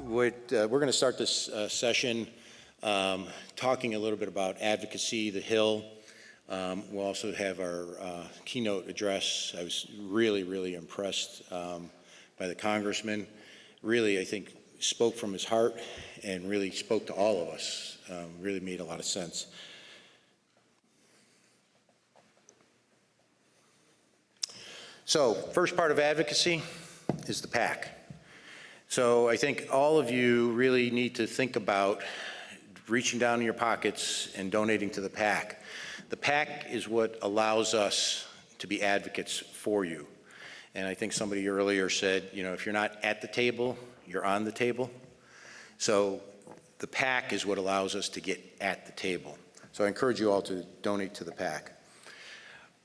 We're going to start this session talking a little bit about advocacy, the Hill. We'll also have our keynote address. I was really impressed by the Congressman. Really, I think, spoke from his heart and really spoke to all of us. Really made a lot of sense. So, first part of advocacy is the PAC. So I think all of you really need to think about reaching down in your pockets and donating to the PAC. The PAC is what allows us to be advocates for you. And I think somebody earlier said, you know, if you're not at the table, you're on the table. So the PAC is what allows us to get at the table. So I encourage you all to donate to the PAC.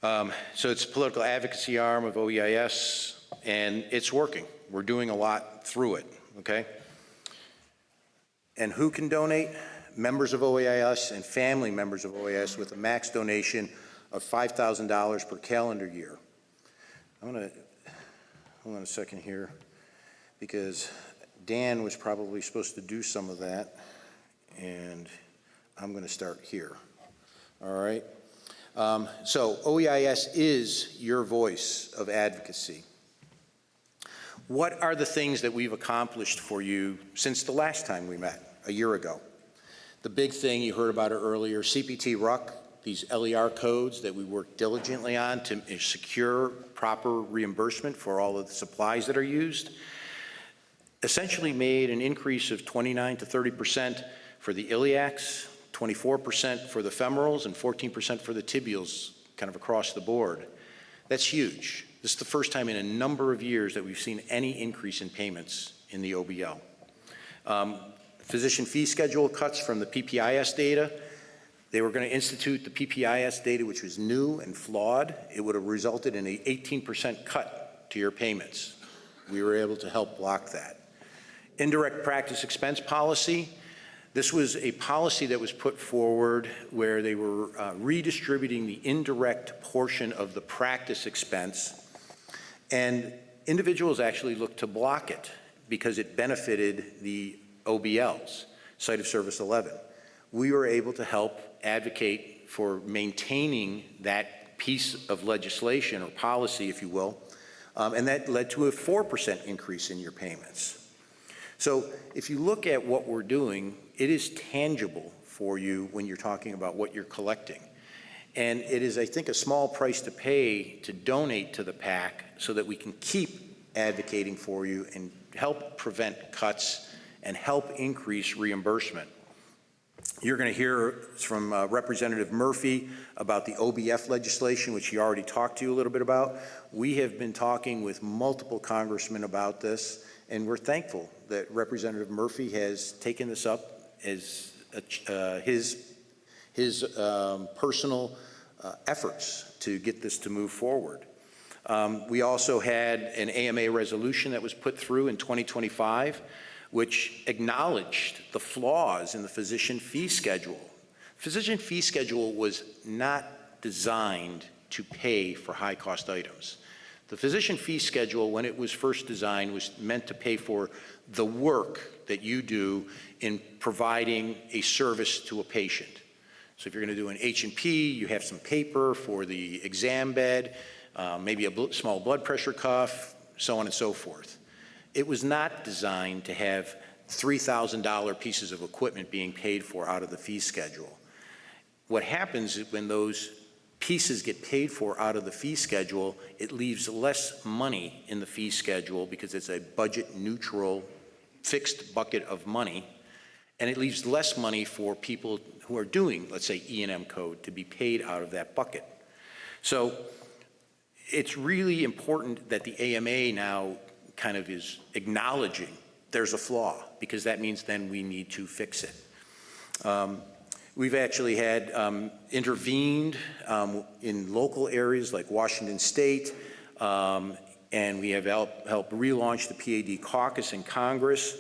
So it's a political advocacy arm of OEIS, and it's working. We're doing a lot through it, okay? And who can donate? Members of OEIS and family members of OEIS with a max donation of $5,000 per calendar year. I'm gonna, hold on a second here, because Dan was probably supposed to do some of that, and I'm gonna start here, all right? So OEIS is your voice of advocacy. What are the things that we've accomplished for you since the last time we met, a year ago? The big thing, you heard about it earlier, CPT RUC, these LER codes that we work diligently on to secure proper reimbursement for all of the supplies that are used, essentially made an increase of 29 to 30% for the iliacs, 24% for the femorals, and 14% for the tibials, kind of across the board. That's huge. This is the first time in a number of years that we've seen any increase in payments in the OBL. Physician fee schedule cuts from the PPIS data. They were going to institute the PPIS data, which was new and flawed. It would have resulted in an 18% cut to your payments. We were able to help block that. Indirect practice expense policy. This was a policy that was put forward where they were redistributing the indirect portion of the practice expense, and individuals actually looked to block it because it benefited the OBLs, Site of Service 11. We were able to help advocate for maintaining that piece of legislation or policy, if you will, and that led to a 4% increase in your payments. So if you look at what we're doing, it is tangible for you when you're talking about what you're collecting. And it is, I think, a small price to pay to donate to the PAC so that we can keep advocating for you and help prevent cuts and help increase reimbursement. You're going to hear from Representative Murphy about the OBF legislation, which he already talked to you a little bit about. We have been talking with multiple congressmen about this, and we're thankful that Representative Murphy has taken this up as his personal efforts to get this to move forward. We also had an AMA resolution that was put through in 2025, which acknowledged the flaws in the physician fee schedule. Physician fee schedule was not designed to pay for high-cost items. The physician fee schedule, when it was first designed, was meant to pay for the work that you do in providing a service to a patient. So if you're going to do an H&P, you have some paper for the exam bed, maybe a small blood pressure cuff, so on and so forth. It was not designed to have $3,000 pieces of equipment being paid for out of the fee schedule. What happens is when those pieces get paid for out of the fee schedule, it leaves less money in the fee schedule because it's a budget neutral fixed bucket of money, and it leaves less money for people who are doing, let's say, E&M code to be paid out of that bucket. So it's really important that the AMA now kind of is acknowledging there's a flaw, because that means then we need to fix it. We've actually had intervened in local areas like Washington State, and we have helped relaunch the PAD caucus in Congress.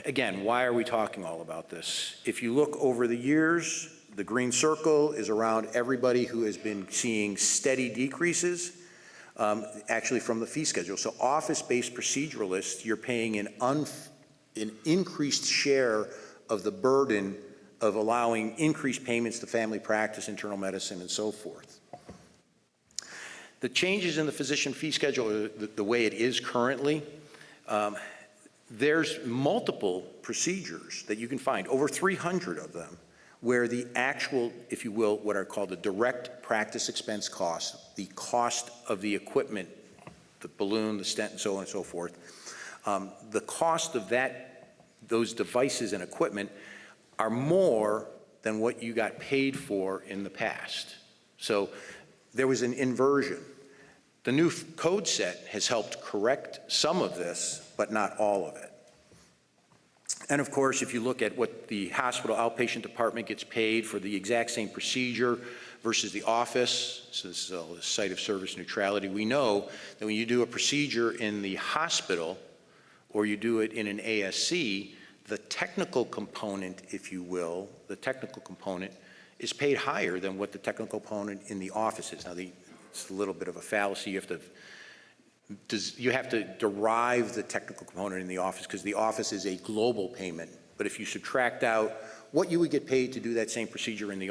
Again, why are we talking all about this? If you look over the years, the green circle is around everybody who has been seeing steady decreases. Actually from the fee schedule. So office-based proceduralists, you're paying an an increased share of the burden of allowing increased payments to family practice, internal medicine, and so forth. The changes in the physician fee schedule, the way it is currently, there's multiple procedures that you can find, over 300 of them, where the actual, if you will, what are called the direct practice expense cost, the cost of the equipment, the balloon, the stent, and so on and so forth, the cost of those devices and equipment are more than what you got paid for in the past. So there was an inversion. The new code set has helped correct some of this, but not all of it. And of course, if you look at what the hospital outpatient department gets paid for the exact same procedure versus the office, so this is a site of service neutrality, we know that when you do a procedure in the hospital or you do it in an ASC, the technical component, if you will, the technical component is paid higher than what the technical component in the office is. Now, it's a little bit of a fallacy. You have to derive the technical component in the office because the office is a global payment. But if you subtract out what you would get paid to do that same procedure in the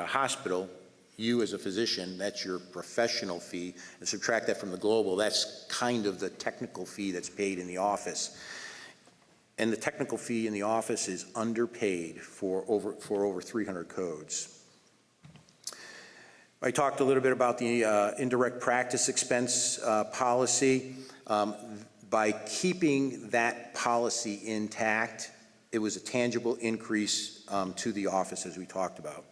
hospital, you as a physician, that's your professional fee, and subtract that from the global, that's kind of the technical fee that's paid in the office. And the technical fee in the office is underpaid for over 300 codes. I talked a little bit about the indirect practice expense policy. By keeping that policy intact, it was a tangible increase to the office, as we talked about.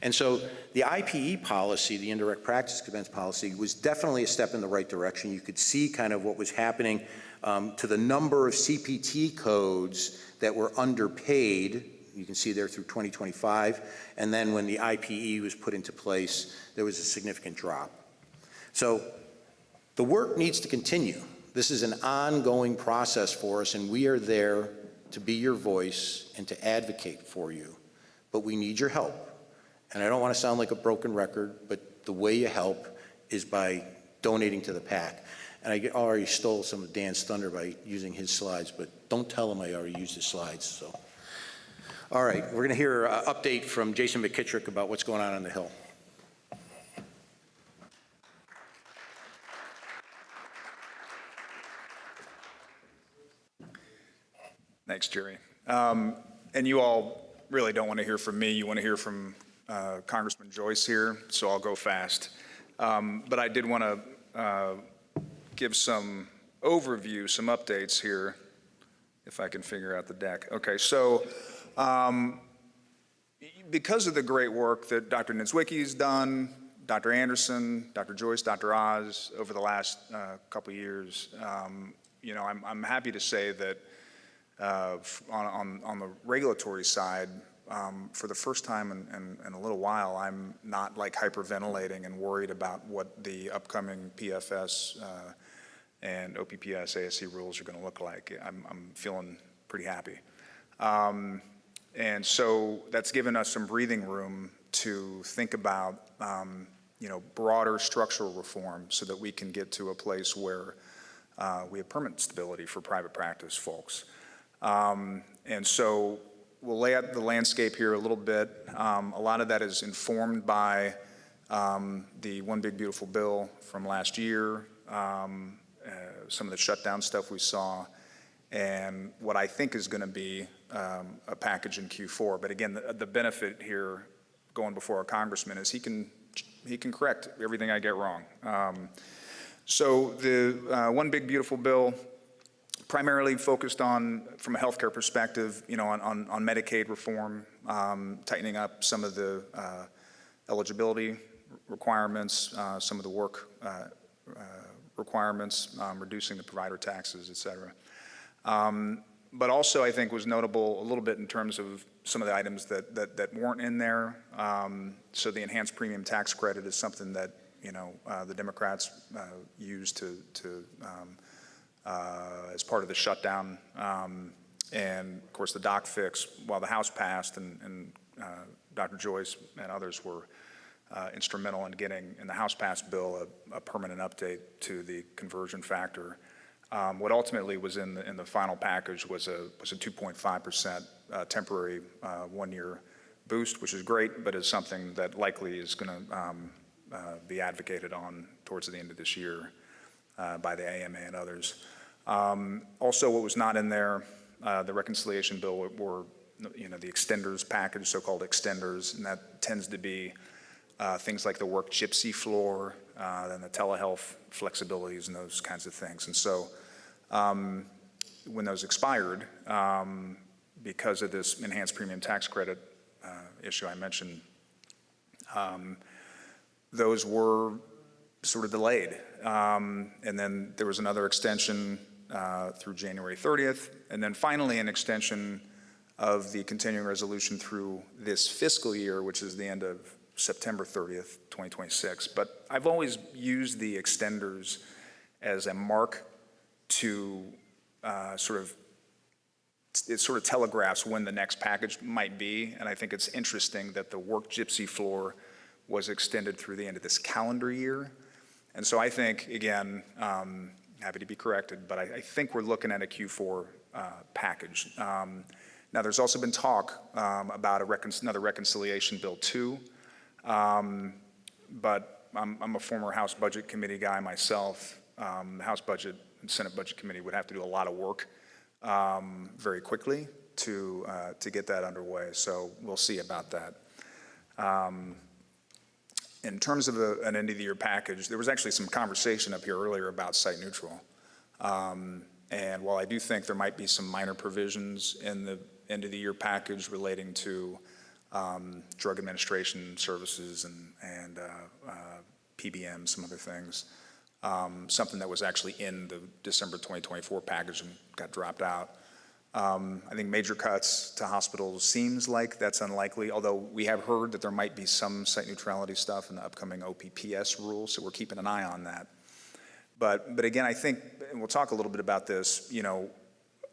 And so the IPE policy, the indirect practice expense policy, was definitely a step in the right direction. You could see kind of what was happening to the number of CPT codes that were underpaid. You can see there through 2025. And then when the IPE was put into place, there was a significant drop. So the work needs to continue. This is an ongoing process for us, and we are there to be your voice and to advocate for you. But we need your help. And I don't want to sound like a broken record, but the way you help is by donating to the PAC. And I already stole some of Dan's thunder by using his slides, but don't tell him I already used his slides. So, all right, we're going to hear an update from Jason McKittrick about what's going on the Hill. Thanks, Jerry. And you all really don't want to hear from me. You want to hear from Congressman Joyce here, so I'll go fast. But I did want to give some overview, some updates here, if I can figure out the deck. Okay, so because of the great work that Dr. Niedzwiecki's done, Dr. Anderson, Dr. Joyce, Dr. Oz over the last couple of years, you know, I'm happy to say that on the regulatory side, for the first time in a little while, I'm not like hyperventilating and worried about what the upcoming PFS and OPPS ASC rules are going to look like. I'm feeling pretty happy. And so that's given us some breathing room to think about, you know, broader structural reform so that we can get to a place where we have permanent stability for private practice folks. And so we'll lay out the landscape here a little bit. A lot of that is informed by the One Big Beautiful Bill from last year, some of the shutdown stuff we saw, and what I think is going to be a package in Q4. But again, the benefit here going before a congressman is he can correct everything I get wrong. So the One Big Beautiful Bill primarily focused on, from a healthcare perspective, you know, on Medicaid reform, tightening up some of the eligibility requirements, some of the work requirements, reducing the provider taxes, et cetera. But also, I think, was notable a little bit in terms of some of the items that weren't in there. So the enhanced premium tax credit is something that, you know, the Democrats used as part of the shutdown. And of course, the doc fix, while the House passed and Dr. Joyce and others were instrumental in getting, in the House passed bill, a permanent update to the conversion factor. What ultimately was in the final package was a 2.5% temporary 1-year boost, which is great, but is something that likely is going to be advocated on towards the end of this year by the AMA and others. Also, what was not in there, the reconciliation bill were the extenders package, so-called extenders, and that tends to be things like the work gypsy floor, then the telehealth flexibilities and those kinds of things. And so when those expired, because of this enhanced premium tax credit issue I mentioned, those were sort of delayed. And then there was another extension through January 30th, and then finally an extension of the continuing resolution through this fiscal year, which is the end of September 30th, 2026. But I've always used the extenders as a mark to it sort of telegraphs when the next package might be. And I think it's interesting that the work gypsy floor was extended through the end of this calendar year. And so I think, again, happy to be corrected, but I think we're looking at a Q4 package. Now, there's also been talk about another reconciliation bill too, but I'm a former House Budget Committee guy myself. The House Budget and Senate Budget Committee would have to do a lot of work very quickly to get that underway, so we'll see about that. In terms of an end-of-the-year package, there was actually some conversation up here earlier about site neutral. And while I do think there might be some minor provisions in the end-of-the-year package relating to drug administration services and PBM, some other things, something that was actually in the December 2024 package and got dropped out. I think major cuts to hospitals seems like that's unlikely, although we have heard that there might be some site neutrality stuff in the upcoming OPPS rules, so we're keeping an eye on that. But again, I think, and we'll talk a little bit about this,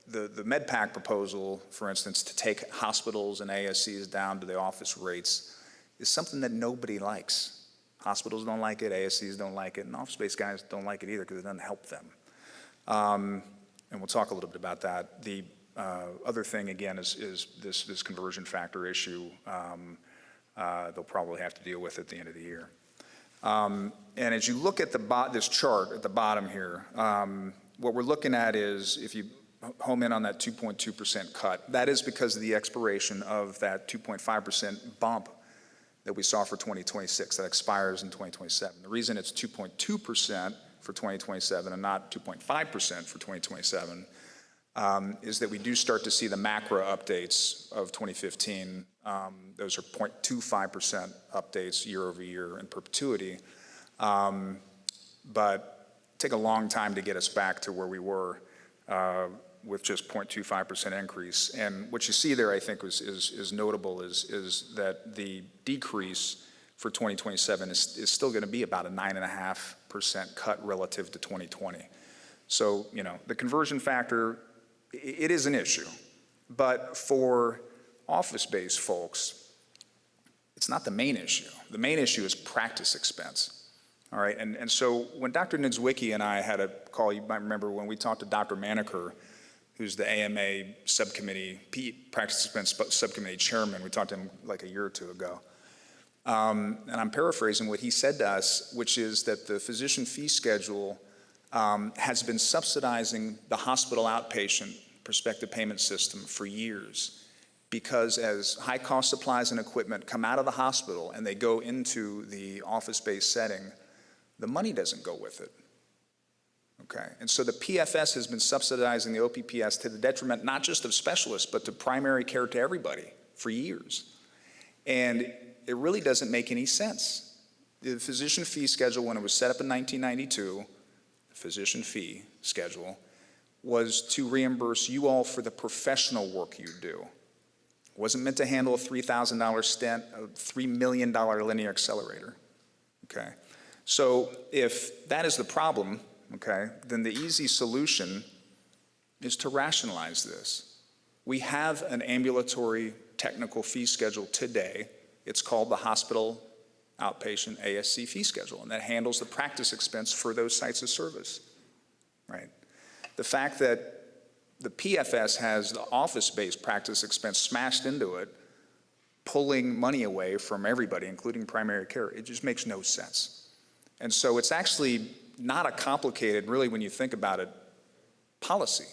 the MedPAC proposal, for instance, to take hospitals and ASCs down to the office rates is something that nobody likes. Hospitals don't like it, ASCs don't like it, and office-based guys don't like it either because it doesn't help them. And we'll talk a little bit about that. The other thing, again, is this conversion factor issue. They'll probably have to deal with at the end of the year. And as you look at this chart at the bottom here, what we're looking at is, if you home in on that 2.2% cut, that is because of the expiration of that 2.5% bump that we saw for 2026 that expires in 2027. The reason it's 2.2% for 2027 and not 2.5% for 2027 is that we do start to see the macro updates of 2015. Those are 0.25% updates year over year in perpetuity, but take a long time to get us back to where we were with just 0.25% increase. And what you see there, I think, is notable is that the decrease for 2027 is still going to be about a 9.5% cut relative to 2020. So, the conversion factor, it is an issue, but for office-based folks, it's not the main issue. The main issue is practice expense, all right? And so when Dr. Niedzwiecki and I had a call, you might remember when we talked to Dr. Maneker, who's the AMA subcommittee, practice expense subcommittee chairman, we talked to him like a year or two ago. And I'm paraphrasing what he said to us, which is that the physician fee schedule has been subsidizing the hospital outpatient prospective payment system for years, because as high-cost supplies and equipment come out of the hospital and they go into the office-based setting, the money doesn't go with it, okay? And so the PFS has been subsidizing the OPPS to the detriment not just of specialists, but to primary care, to everybody for years. And it really doesn't make any sense. The physician fee schedule, when it was set up in 1992, the physician fee schedule was to reimburse you all for the professional work you do. It wasn't meant to handle a $3,000 stent, a $3 million linear accelerator, okay? So if that is the problem, okay, then the easy solution is to rationalize this. We have an ambulatory technical fee schedule today. It's called the hospital outpatient ASC fee schedule, and that handles the practice expense for those sites of service, right? The fact that the PFS has the office-based practice expense smashed into it, pulling money away from everybody, including primary care, it just makes no sense. And so it's actually not a complicated, really, when you think about it, policy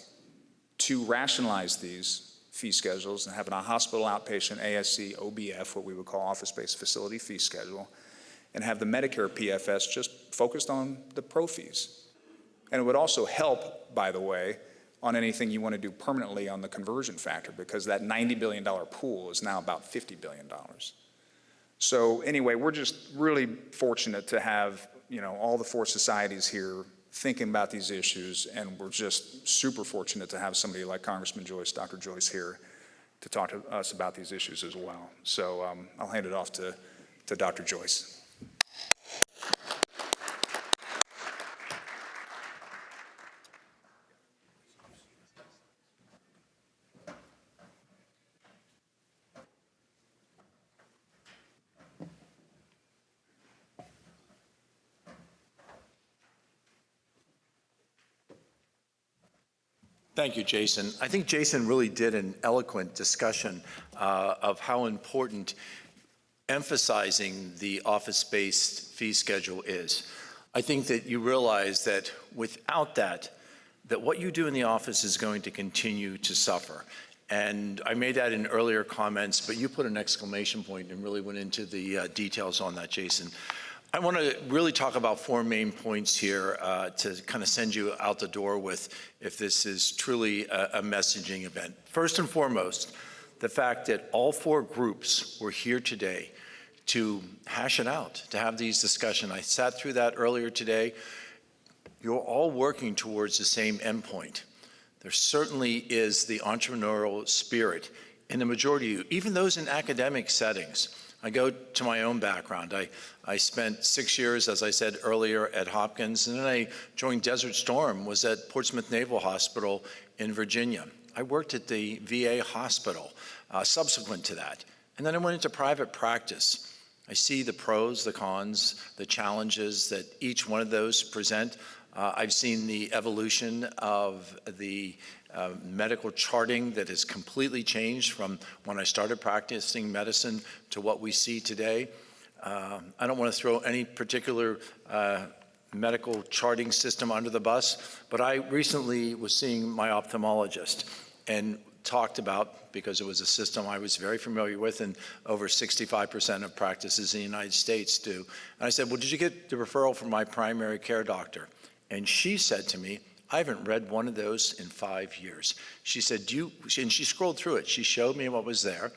to rationalize these fee schedules and having a hospital outpatient ASC OBF, what we would call office-based facility fee schedule, and have the Medicare PFS just focused on the pro fees. And it would also help, by the way, on anything you want to do permanently on the conversion factor, because that $90 billion pool is now about $50 billion. So anyway, we're just really fortunate to have, you know, all the four societies here thinking about these issues, and we're just super fortunate to have somebody like Congressman Joyce, Dr. Joyce here to talk to us about these issues as well. So I'll hand it off to Dr. Joyce. Thank you, Jason. I think Jason really did an eloquent discussion of how important emphasizing the office-based fee schedule is. I think that you realize that without that what you do in the office is going to continue to suffer. And I made that in earlier comments, but you put an exclamation point and really went into the details on that, Jason. I want to really talk about four main points here to kind of send you out the door with if this is truly a messaging event. First and foremost, the fact that all four groups were here today to hash it out, to have these discussions. I sat through that earlier today. You're all working towards the same endpoint. There certainly is the entrepreneurial spirit in the majority of you, even those in academic settings. I go to my own background. I spent 6 years, as I said earlier, at Hopkins, and then I joined Desert Storm, was at Portsmouth Naval Hospital in Virginia. I worked at the VA hospital subsequent to that, and then I went into private practice. I see the pros, the cons, the challenges that each one of those present. I've seen the evolution of the medical charting that has completely changed from when I started practicing medicine to what we see today. I don't want to throw any particular medical charting system under the bus, but I recently was seeing my ophthalmologist and talked about, because it was a system I was very familiar with and over 65% of practices in the United States do. And I said, well, did you get the referral from my primary care doctor? And she said to me, I haven't read one of those in 5 years. She said, and she scrolled through it. She showed me what was there.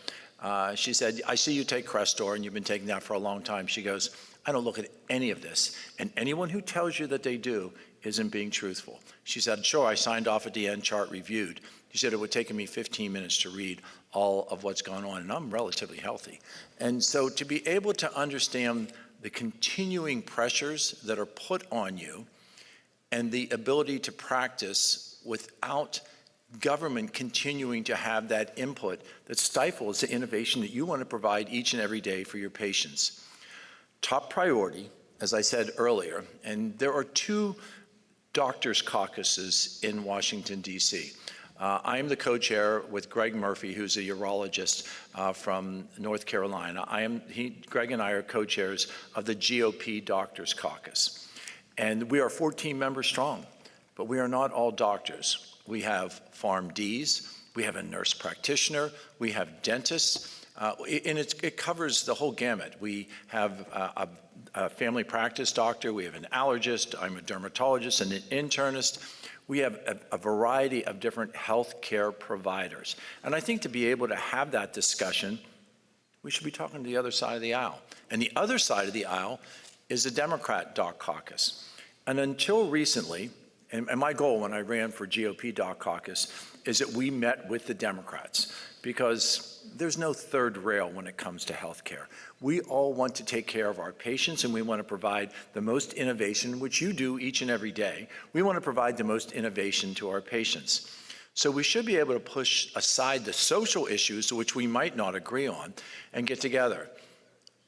She said, I see you take Crestor and you've been taking that for a long time. She goes, I don't look at any of this. And anyone who tells you that they do isn't being truthful. She said, sure, I signed off at the end chart reviewed. She said, it would take me 15 minutes to read all of what's gone on, and I'm relatively healthy. And so to be able to understand the continuing pressures that are put on you and the ability to practice without government continuing to have that input that stifles the innovation that you want to provide each and every day for your patients. Top priority, as I said earlier, and there are two doctors' caucuses in Washington, D.C. I am the co-chair with Greg Murphy, who's a urologist from North Carolina. Greg and I are co-chairs of the GOP Doctors Caucus. And we are 14 members strong, but we are not all doctors. We have PharmDs, we have a nurse practitioner, we have dentists, and it covers the whole gamut. We have a family practice doctor, we have an allergist, I'm a dermatologist and an internist. We have a variety of different healthcare providers. And I think to be able to have that discussion, we should be talking to the other side of the aisle. And the other side of the aisle is the Democrat Doc Caucus. And until recently, and my goal when I ran for GOP Doc Caucus is that we met with the Democrats, because there's no third rail when it comes to health care. We all want to take care of our patients, and we want to provide the most innovation, which you do each and every day. We want to provide the most innovation to our patients. So we should be able to push aside the social issues, which we might not agree on, and get together.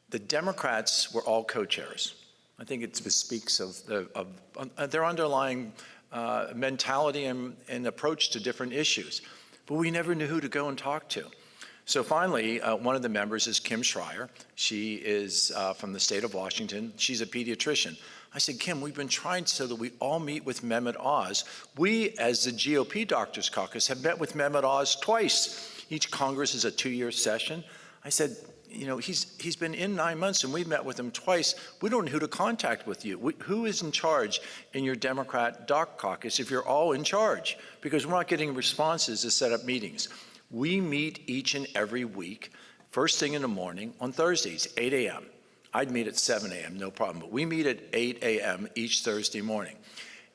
The Democrats were all co-chairs. I think it speaks of their underlying mentality and approach to different issues. But we never knew who to go and talk to. So finally, one of the members is Kim Schreier. She is from the state of Washington. She's a pediatrician. I said, Kim, we've been trying so that we all meet with Mehmet Oz. We, as the GOP Doctors Caucus, have met with Mehmet Oz twice. Each Congress is a 2-year session. I said, you know, he's been in 9 months and we've met with him twice. We don't know who to contact with you. Who is in charge in your Democrat Doc Caucus if you're all in charge? Because we're not getting responses to set up meetings. We meet each and every week, first thing in the morning on Thursdays, 8 a.m. I'd meet at 7 a.m., no problem, but we meet at 8 a.m. each Thursday morning.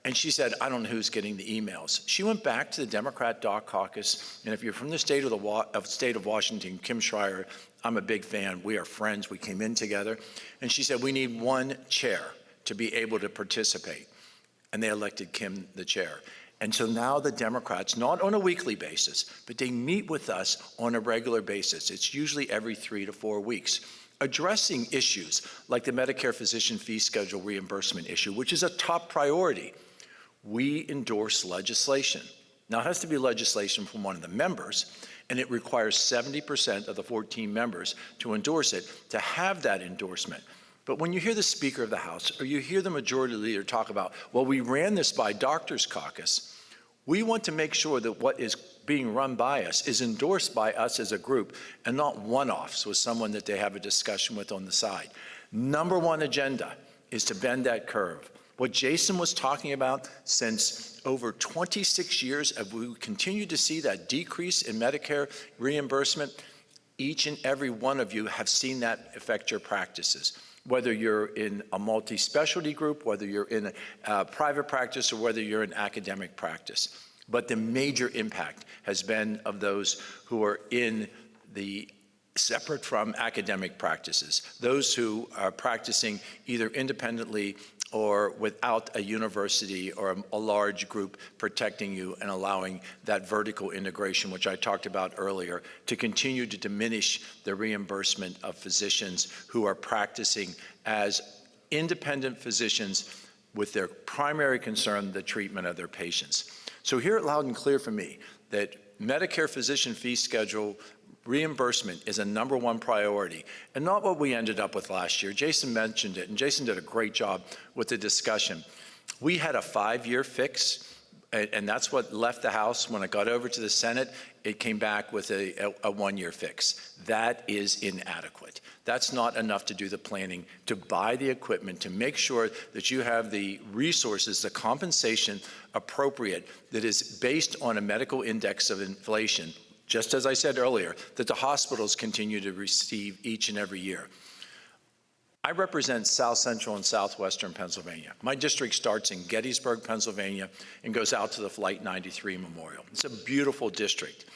And she said, I don't know who's getting the emails. She went back to the Democrat Doc Caucus, and if you're from the state of Washington, Kim Schreier, I'm a big fan. We are friends. We came in together. And she said, we need one chair to be able to participate. And they elected Kim the chair. And so now the Democrats, not on a weekly basis, but they meet with us on a regular basis. It's usually every 3 to 4 weeks, addressing issues like the Medicare physician fee schedule reimbursement issue, which is a top priority. We endorse legislation. Now, it has to be legislation from one of the members, and it requires 70% of the 14 members to endorse it, to have that endorsement. But when you hear the Speaker of the House or you hear the Majority Leader talk about, well, we ran this by Doctors Caucus, we want to make sure that what is being run by us is endorsed by us as a group and not one-offs with someone that they have a discussion with on the side. Number one agenda is to bend that curve. What Jason was talking about, since over 26 years, we continue to see that decrease in Medicare reimbursement. Each and every one of you have seen that affect your practices, whether you're in a multi-specialty group, whether you're in a private practice, or whether you're in academic practice. But the major impact has been of those who are in the separate from academic practices, those who are practicing either independently or without a university or a large group protecting you and allowing that vertical integration, which I talked about earlier, to continue to diminish the reimbursement of physicians who are practicing as independent physicians with their primary concern, the treatment of their patients. So hear it loud and clear from me that Medicare physician fee schedule reimbursement is a number one priority, and not what we ended up with last year. Jason mentioned it, and Jason did a great job with the discussion. We had a 5-year fix, and that's what left the House. When it got over to the Senate, it came back with a 1-year fix. That is inadequate. That's not enough to do the planning, to buy the equipment, to make sure that you have the resources, the compensation appropriate that is based on a medical index of inflation, just as I said earlier, that the hospitals continue to receive each and every year. I represent South Central and Southwestern Pennsylvania. My district starts in Gettysburg, Pennsylvania, and goes out to the Flight 93 Memorial. It's a beautiful district.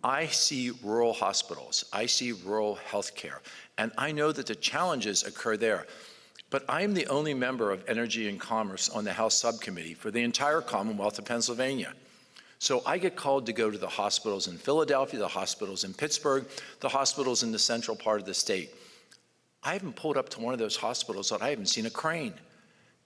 I see rural hospitals, I see rural healthcare, and I know that the challenges occur there. But I am the only member of Energy and Commerce on the House Subcommittee for the entire Commonwealth of Pennsylvania. So I get called to go to the hospitals in Philadelphia, the hospitals in Pittsburgh, the hospitals in the central part of the state. I haven't pulled up to one of those hospitals that I haven't seen a crane.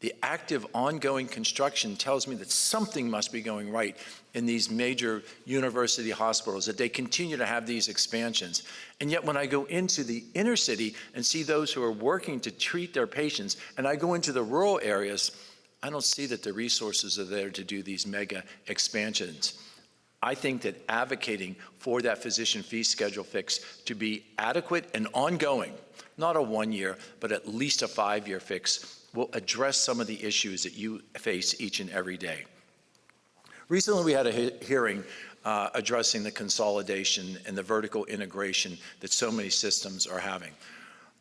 The active ongoing construction tells me that something must be going right in these major university hospitals, that they continue to have these expansions. And yet when I go into the inner city and see those who are working to treat their patients, and I go into the rural areas, I don't see that the resources are there to do these mega expansions. I think that advocating for that physician fee schedule fix to be adequate and ongoing, not a 1-year, but at least a 5-year fix, will address some of the issues that you face each and every day. Recently, we had a hearing addressing the consolidation and the vertical integration that so many systems are having.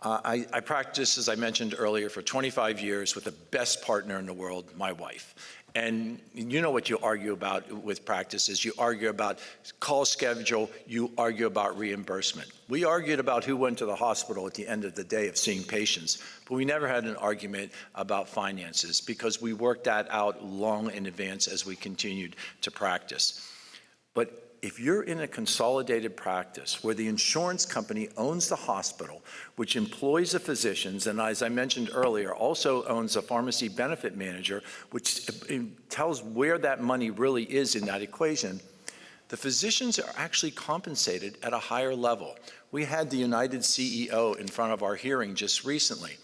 I practiced, as I mentioned earlier, for 25 years with the best partner in the world, my wife. And you know what you argue about with practices. You argue about call schedule, you argue about reimbursement. We argued about who went to the hospital at the end of the day of seeing patients, but we never had an argument about finances because we worked that out long in advance as we continued to practice. But if you're in a consolidated practice where the insurance company owns the hospital, which employs the physicians, and as I mentioned earlier, also owns a pharmacy benefit manager, which tells where that money really is in that equation, the physicians are actually compensated at a higher level. We had the United CEO in front of our hearing just recently,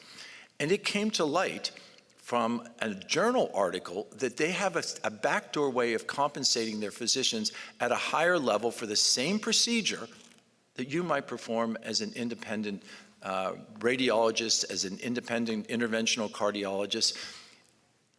and it came to light from a journal article that they have a backdoor way of compensating their physicians at a higher level for the same procedure that you might perform as an independent radiologist, as an independent interventional cardiologist.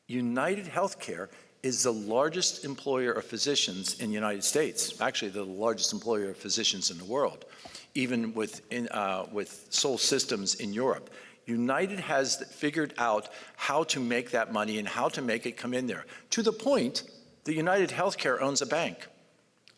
United Healthcare is the largest employer of physicians in the United States, actually the largest employer of physicians in the world, even with Sol Systems in Europe. United has figured out how to make that money and how to make it come in there, to the point that United Healthcare owns a bank.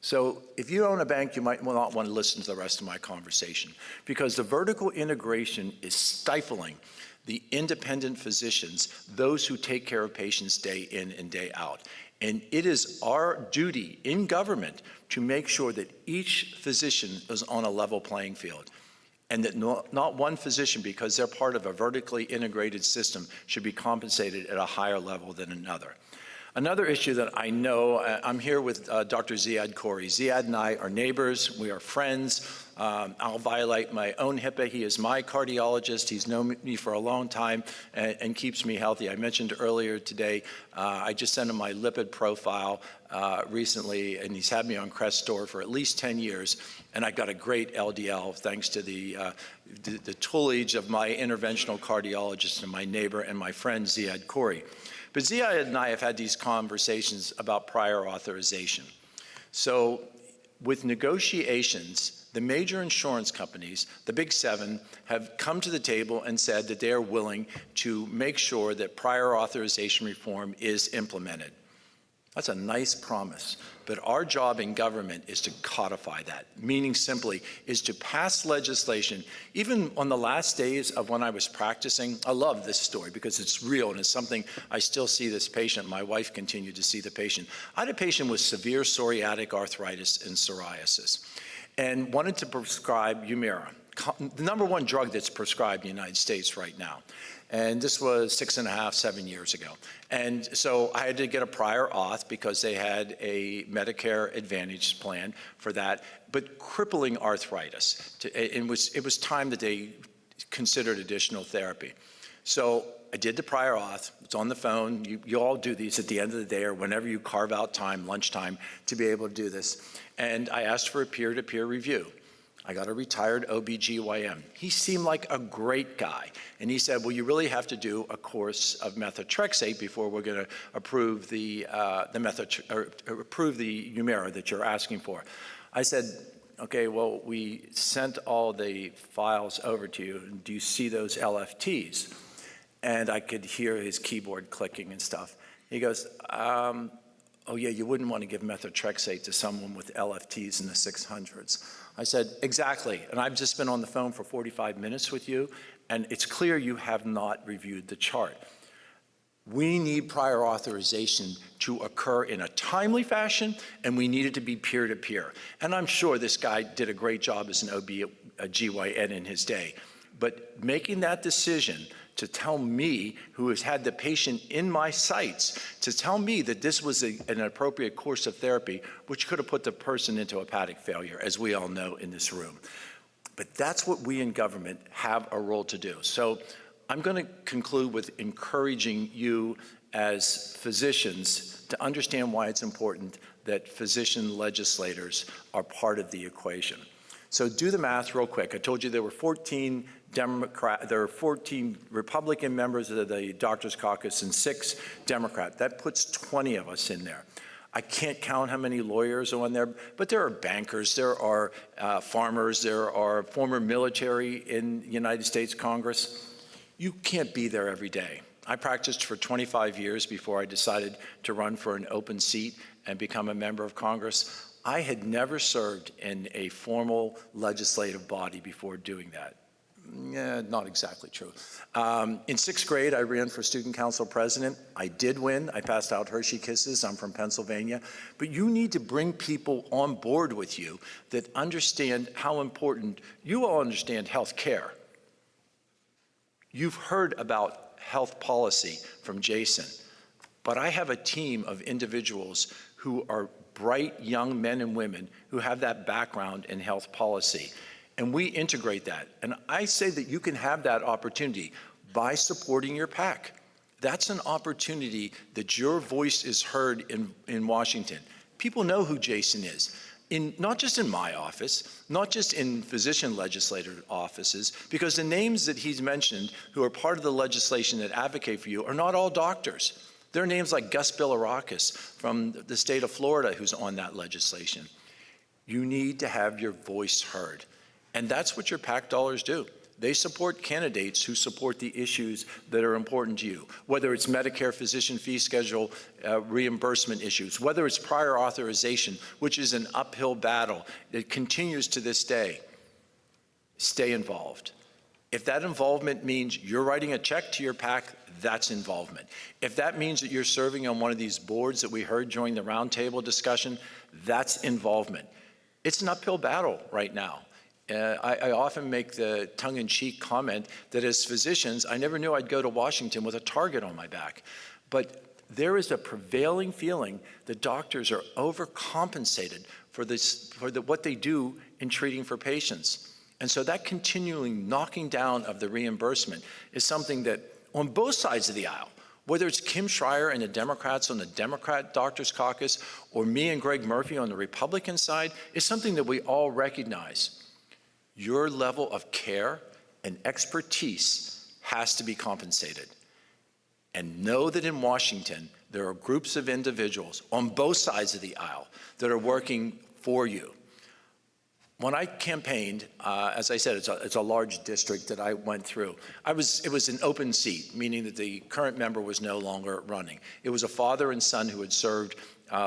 So if you own a bank, you might not want to listen to the rest of my conversation, because the vertical integration is stifling the independent physicians, those who take care of patients day in and day out. And it is our duty in government to make sure that each physician is on a level playing field, and that not one physician, because they're part of a vertically integrated system, should be compensated at a higher level than another. Another issue that I know, I'm here with Dr. Ziad Khoury. Ziad and I are neighbors, we are friends. I'll violate my own HIPAA. He is my cardiologist. He's known me for a long time and keeps me healthy. I mentioned earlier today, I just sent him my lipid profile recently, and he's had me on Crestor for at least 10 years, and I got a great LDL thanks to the tutelage of my interventional cardiologist and my neighbor and my friend Ziad Khoury. But Ziad and I have had these conversations about prior authorization. So with negotiations, the major insurance companies, the big seven, have come to the table and said that they are willing to make sure that prior authorization reform is implemented. That's a nice promise, but our job in government is to codify that, meaning simply is to pass legislation. Even on the last days of when I was practicing, I love this story because it's real and it's something I still see this patient. My wife continued to see the patient. I had a patient with severe psoriatic arthritis and psoriasis and wanted to prescribe Humira, the #1 drug that's prescribed in the United States right now. And this was 6.5, 7 years ago. And so I had to get a prior auth because they had a Medicare Advantage plan for that, but crippling arthritis. It was time that they considered additional therapy. So I did the prior auth. It's on the phone. You all do these at the end of the day or whenever you carve out time, lunchtime, to be able to do this. And I asked for a peer-to-peer review. I got a retired OBGYN. He seemed like a great guy. And he said, well, you really have to do a course of methotrexate before we're going to approve the Humira that you're asking for. I said, okay, well, we sent all the files over to you. Do you see those LFTs? And I could hear his keyboard clicking and stuff. He goes, oh yeah, you wouldn't want to give methotrexate to someone with LFTs in the 600s. I said, exactly, and I've just been on the phone for 45 minutes with you, and it's clear you have not reviewed the chart. We need prior authorization to occur in a timely fashion, and we need it to be peer-to-peer. And I'm sure this guy did a great job as an OB/GYN in his day, but making that decision to tell me, who has had the patient in my sights, to tell me that this was an appropriate course of therapy, which could have put the person into hepatic failure, as we all know in this room. But that's what we in government have a role to do. So I'm going to conclude with encouraging you as physicians to understand why it's important that physician legislators are part of the equation. So do the math real quick. I told you there were 14 Republican members of the Doctors Caucus and 6 Democrat. That puts 20 of us in there. I can't count how many lawyers are on there, but there are bankers, there are farmers, there are former military in the United States Congress. You can't be there every day. I practiced for 25 years before I decided to run for an open seat and become a member of Congress. I had never served in a formal legislative body before doing that. Not exactly true. In sixth grade, I ran for student council president. I did win. I passed out Hershey Kisses. I'm from Pennsylvania. But you need to bring people on board with you that understand how important, you all understand health care. You've heard about health policy from Jason, but I have a team of individuals who are bright young men and women who have that background in health policy. And we integrate that. And I say that you can have that opportunity by supporting your PAC. That's an opportunity that your voice is heard in Washington. People know who Jason is. Not just in my office, not just in physician legislator offices, because the names that he's mentioned who are part of the legislation that advocate for you are not all doctors. There are names like Gus Bilirakis from the state of Florida who's on that legislation. You need to have your voice heard. And that's what your PAC dollars do. They support candidates who support the issues that are important to you, whether it's Medicare physician fee schedule, reimbursement issues, whether it's prior authorization, which is an uphill battle that continues to this day. Stay involved. If that involvement means you're writing a check to your PAC, that's involvement. If that means that you're serving on one of these boards that we heard during the roundtable discussion, that's involvement. It's an uphill battle right now. I often make the tongue-in-cheek comment that as physicians, I never knew I'd go to Washington with a target on my back. But there is a prevailing feeling that doctors are overcompensated for what they do in treating for patients. And so that continuing knocking down of the reimbursement is something that on both sides of the aisle, whether it's Kim Schreier and the Democrats on the Democrat Doctors Caucus or me and Greg Murphy on the Republican side, is something that we all recognize. Your level of care and expertise has to be compensated. And know that in Washington, there are groups of individuals on both sides of the aisle that are working for you. When I campaigned, as I said, it's a large district that I went through. It was an open seat, meaning that the current member was no longer running. It was a father and son who had served,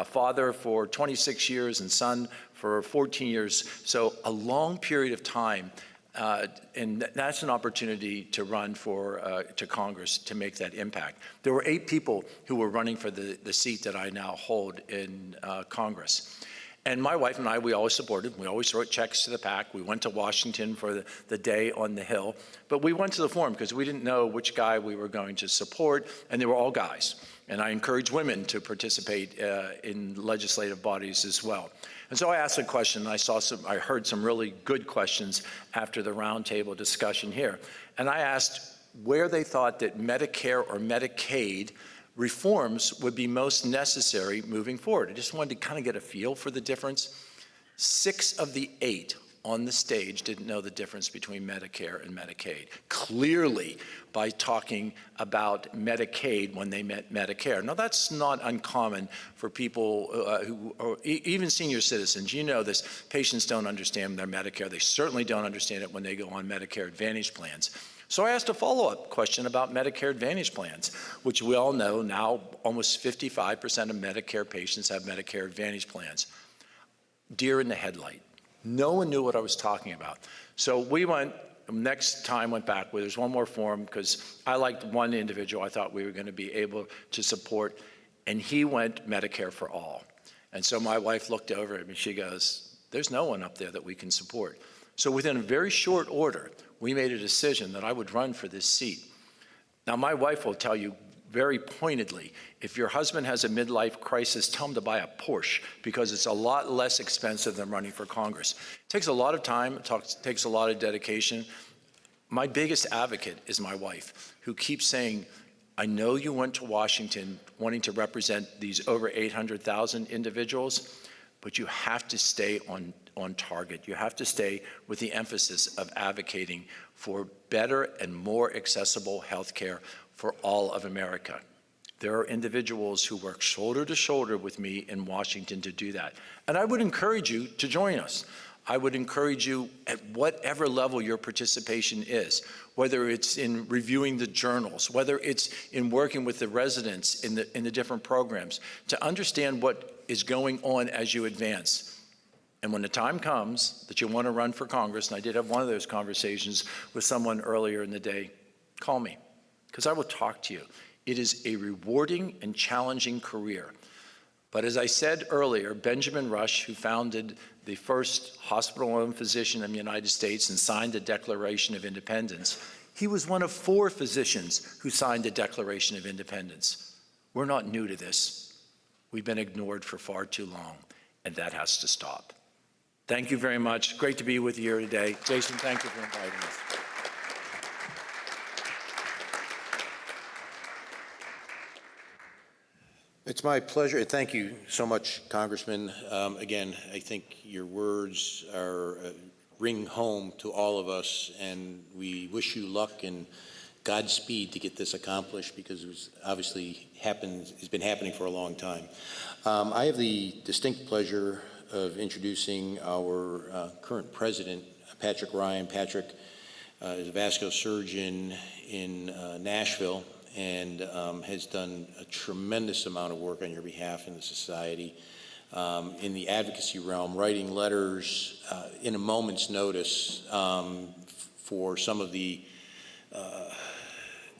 father for 26 years and son for 14 years. So a long period of time, and that's an opportunity to run to Congress to make that impact. There were 8 people who were running for the seat that I now hold in Congress. And my wife and I, we always supported. We always wrote checks to the PAC. We went to Washington for the day on the Hill. But we went to the forum because we didn't know which guy we were going to support, and they were all guys. And I encourage women to participate in legislative bodies as well. And so I asked a question, and I heard some really good questions after the roundtable discussion here. And I asked where they thought that Medicare or Medicaid reforms would be most necessary moving forward. I just wanted to kind of get a feel for the difference. 6 of the 8 on the stage didn't know the difference between Medicare and Medicaid. Clearly, by talking about Medicaid when they meant Medicare. Now, that's not uncommon for people who are even senior citizens. You know this. Patients don't understand their Medicare. They certainly don't understand it when they go on Medicare Advantage plans. So I asked a follow-up question about Medicare Advantage plans, which we all know now almost 55% of Medicare patients have Medicare Advantage plans. Deer in the headlight. No one knew what I was talking about. So we went back where there's one more forum because I liked one individual I thought we were going to be able to support, and he went Medicare for all. And so my wife looked over at me, she goes, there's no one up there that we can support. So within a very short order, we made a decision that I would run for this seat. Now, my wife will tell you very pointedly, if your husband has a midlife crisis, tell him to buy a Porsche because it's a lot less expensive than running for Congress. It takes a lot of time, it takes a lot of dedication. My biggest advocate is my wife, who keeps saying, I know you went to Washington wanting to represent these over 800,000 individuals, but you have to stay on target. You have to stay with the emphasis of advocating for better and more accessible health care for all of America. There are individuals who work shoulder to shoulder with me in Washington to do that. And I would encourage you to join us. I would encourage you at whatever level your participation is, whether it's in reviewing the journals, whether it's in working with the residents in the different programs, to understand what is going on as you advance. And when the time comes that you want to run for Congress, and I did have one of those conversations with someone earlier in the day, call me, because I will talk to you. It is a rewarding and challenging career. But as I said earlier, Benjamin Rush, who founded the first hospital-owned physician in the United States and signed the Declaration of Independence, he was one of 4 physicians who signed the Declaration of Independence. We're not new to this. We've been ignored for far too long, and that has to stop. Thank you very much. Great to be with you here today. Jason, thank you for inviting us. It's my pleasure. Thank you so much, Congressman. Again, I think your words are ring home to all of us, and we wish you luck and Godspeed to get this accomplished, because it was obviously it's been happening for a long time. I have the distinct pleasure of introducing our current president, Patrick Ryan. Patrick is a vascular surgeon in Nashville, and has done a tremendous amount of work on your behalf in the society, in the advocacy realm, writing letters in a moment's notice for some of the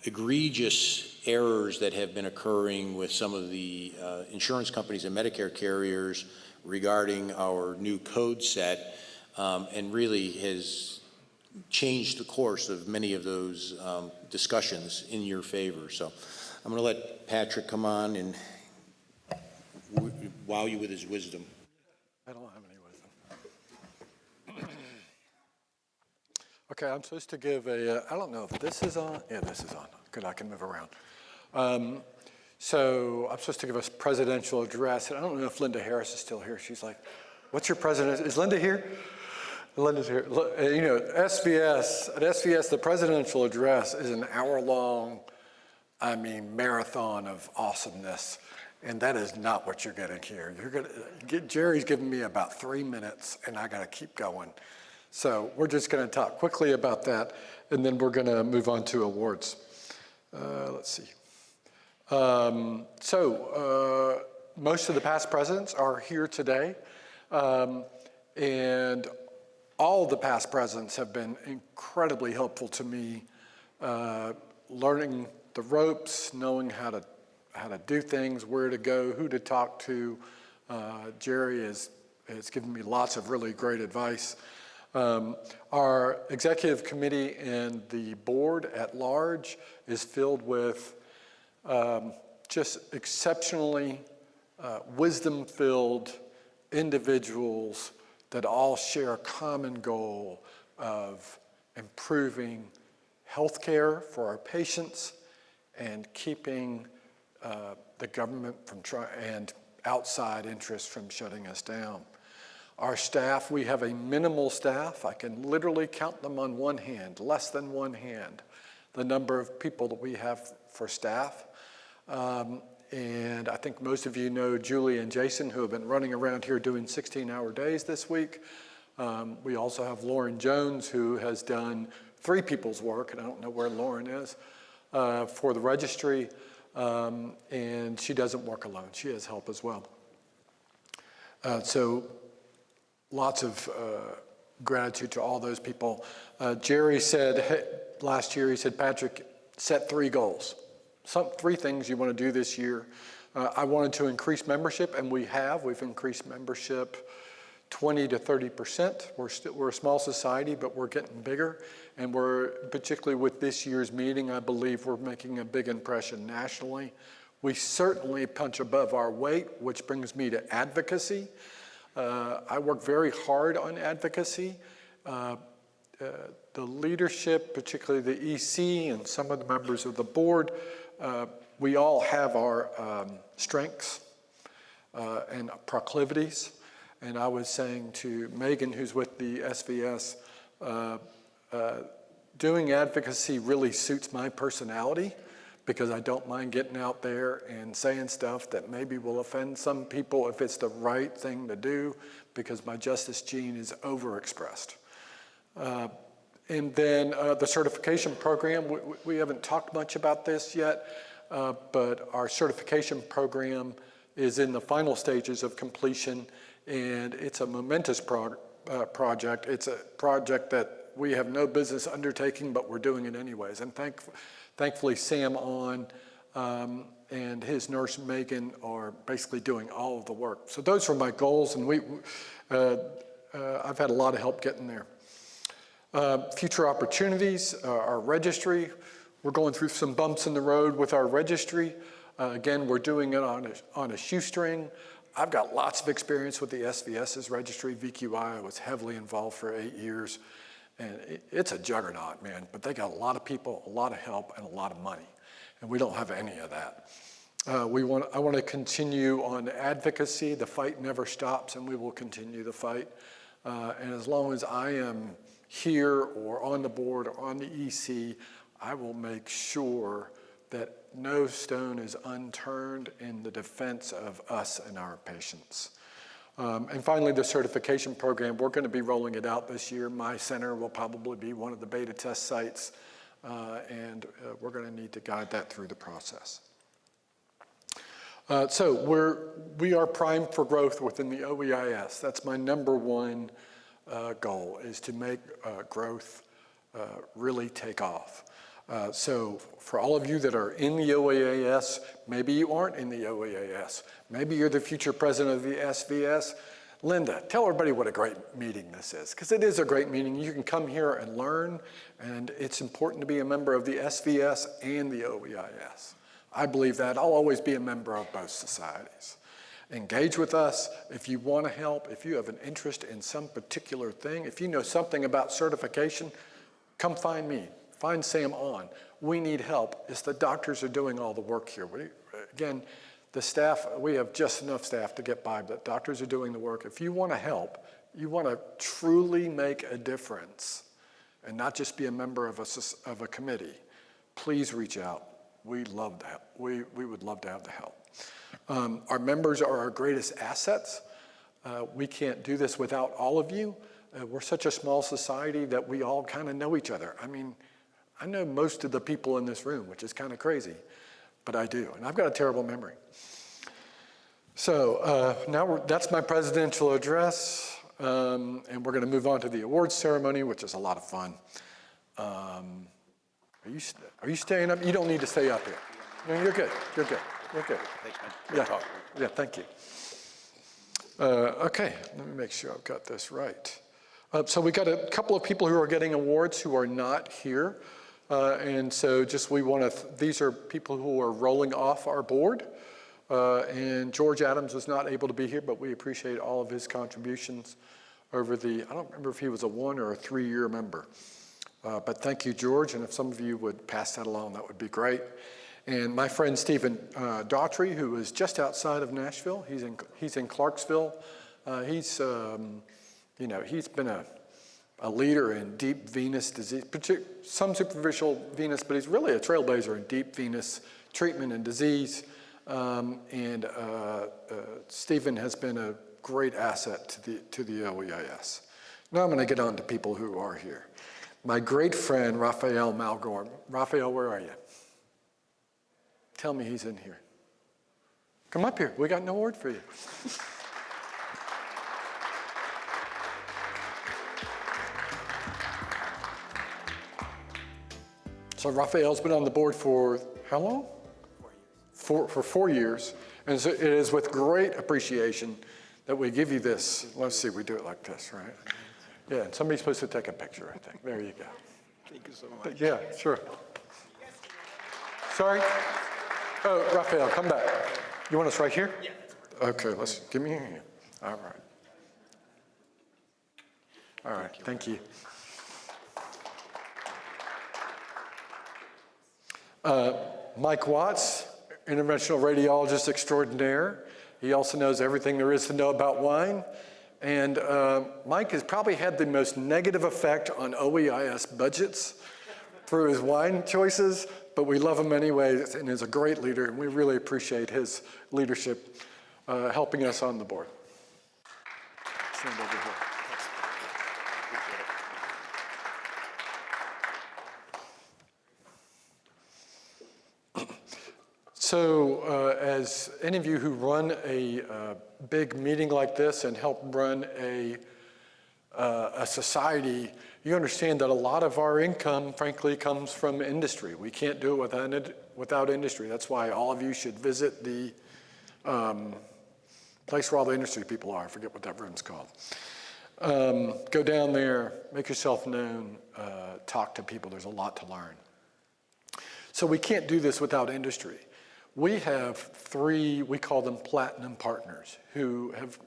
egregious errors that have been occurring with some of the insurance companies and Medicare carriers regarding our new code set, and really has changed the course of many of those discussions in your favor. So I'm going to let Patrick come on and wow you with his wisdom. I don't have any wisdom. Okay, I'm supposed to give I don't know if this is on. Yeah, this is on. Good, I can move around. So I'm supposed to give a presidential address, and I don't know if Linda Harris is still here. She's like, what's your president? Is Linda here? Linda's here. You know, at SVS, the presidential address is an hour-long, marathon of awesomeness, and that is not what you're getting here. Jerry's giving me about 3 minutes, and I got to keep going. So we're just going to talk quickly about that, and then we're going to move on to awards. Let's see. Most of the past presidents are here today, and all the past presidents have been incredibly helpful to me, learning the ropes, knowing how to do things, where to go, who to talk to. Jerry has given me lots of really great advice. Our executive committee and the board at large is filled with just exceptionally wisdom-filled individuals that all share a common goal of improving healthcare for our patients and keeping the government and outside interests from shutting us down. Our staff, we have a minimal staff. I can literally count them on one hand, less than one hand, the number of people that we have for staff. And I think most of you know Julie and Jason, who have been running around here doing 16-hour days this week. We also have Lauren Jones, who has done 3 people's work, and I don't know where Lauren is, for the registry, and she doesn't work alone. She has help as well. So lots of gratitude to all those people. Jerry said last year, he said, Patrick, set 3 goals. 3 things you want to do this year. I wanted to increase membership, and we've increased membership 20 to 30%. We're a small society, but we're getting bigger, and particularly with this year's meeting, I believe we're making a big impression nationally. We certainly punch above our weight, which brings me to advocacy. I work very hard on advocacy. The leadership, particularly the EC and some of the members of the board, we all have our strengths and proclivities. And I was saying to Megan, who's with the SVS, doing advocacy really suits my personality, because I don't mind getting out there and saying stuff that maybe will offend some people if it's the right thing to do, because my justice gene is overexpressed. And then the certification program, we haven't talked much about this yet, but our certification program is in the final stages of completion, and it's a momentous project. It's a project that we have no business undertaking, but we're doing it anyways. And thankfully, Sam and his nurse Megan are basically doing all of the work. So those are my goals, and I've had a lot of help getting there. Future opportunities, our registry. We're going through some bumps in the road with our registry. Again, we're doing it on a shoestring. I've got lots of experience with the SVS's registry. VQI, I was heavily involved for 8 years. And it's a juggernaut, man. But they got a lot of people, a lot of help, and a lot of money. And we don't have any of that. I want to continue on advocacy. The fight never stops, and we will continue the fight. And as long as I am here or on the board or on the EC, I will make sure that no stone is unturned in the defense of us and our patients. And finally, the certification program, we're going to be rolling it out this year. My center will probably be one of the beta test sites, and we're going to need to guide that through the process. So we are primed for growth within the OEIS. That's my number one goal, is to make growth really take off. So for all of you that are in the OEIS, maybe you aren't in the OEIS. Maybe you're the future president of the SVS. Linda, tell everybody what a great meeting this is, because it is a great meeting. You can come here and learn, and it's important to be a member of the SVS and the OEIS. I believe that. I'll always be a member of both societies. Engage with us if you want to help, if you have an interest in some particular thing. If you know something about certification, come find me. Find Sam on. We need help. It's the doctors are doing all the work here. Again, the staff, we have just enough staff to get by, but doctors are doing the work. If you want to help, you want to truly make a difference and not just be a member of a committee, please reach out. We'd love to help. We would love to have the help. Our members are our greatest assets. We can't do this without all of you. We're such a small society that we all kind of know each other. I mean, I know most of the people in this room, which is kind of crazy, but I do, and I've got a terrible memory. So now that's my presidential address, and we're going to move on to the awards ceremony, which is a lot of fun. Are you staying up? You don't need to stay up here. No, you're good. You're good. You're good. Thanks, man. Yeah, thank you. Okay, let me make sure I've got this right. So we got a couple of people who are getting awards who are not here. And so these are people who are rolling off our board. And George Adams was not able to be here, but we appreciate all of his contributions over I don't remember if he was a 1 or a 3-year member. But thank you, George, and if some of you would pass that along, that would be great. And my friend Stephen Daughtry, who is just outside of Nashville, he's in Clarksville. He's been a leader in deep venous disease, some superficial venous, but he's really a trailblazer in deep venous treatment and disease. Stephen has been a great asset to the OEIS. Now I'm going to get on to people who are here. My great friend, Raphael Malgorn. Raphael, where are you? Tell me he's in here. Come up here. We got an award for you. So Raphael's been on the board for how long? 4 years. For 4 years. And so it is with great appreciation that we give you this. Let's see, we do it like this, right? Yeah, and somebody's supposed to take a picture, I think. There you go. Thank you so much. Yeah, sure. Sorry? Oh, Raphael, come back. You want us right here? Yeah. Okay, give me your hand. All right. All right, thank you. Mike Watts, interventional radiologist extraordinaire. He also knows everything there is to know about wine. And Mike has probably had the most negative effect on OEIS budgets through his wine choices, but we love him anyway, and is a great leader, and we really appreciate his leadership helping us on the board. Stand over here. So as any of you who run a big meeting like this and help run a society, you understand that a lot of our income, frankly, comes from industry. We can't do it without industry. That's why all of you should visit the place where all the industry people are. I forget what that room's called. Go down there, make yourself known, talk to people. There's a lot to learn. So we can't do this without industry. We have 3, we call them platinum partners, who have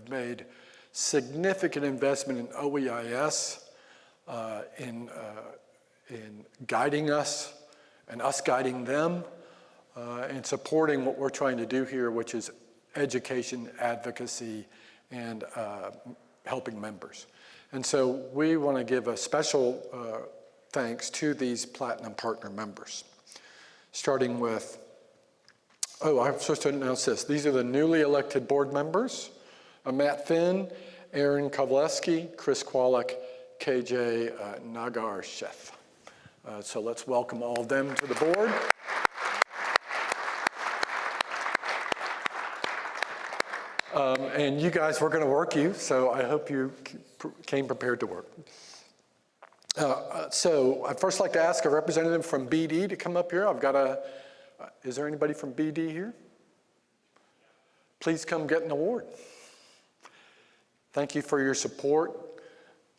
made significant investment in OEIS, in guiding us and us guiding them, and supporting what we're trying to do here, which is education, advocacy, and helping members. And so we want to give a special thanks to these platinum partner members, starting with, I'm supposed to announce this. These are the newly elected board members: Matt Finn, Aaron Kovaleski, Chris Kwolek, KJ Nagar-Sheth. So let's welcome all of them to the board. And you guys, we're going to work you, so I hope you came prepared to work. So I'd first like to ask a representative from BD to come up here. I've got is there anybody from BD here? Please come get an award. Thank you for your support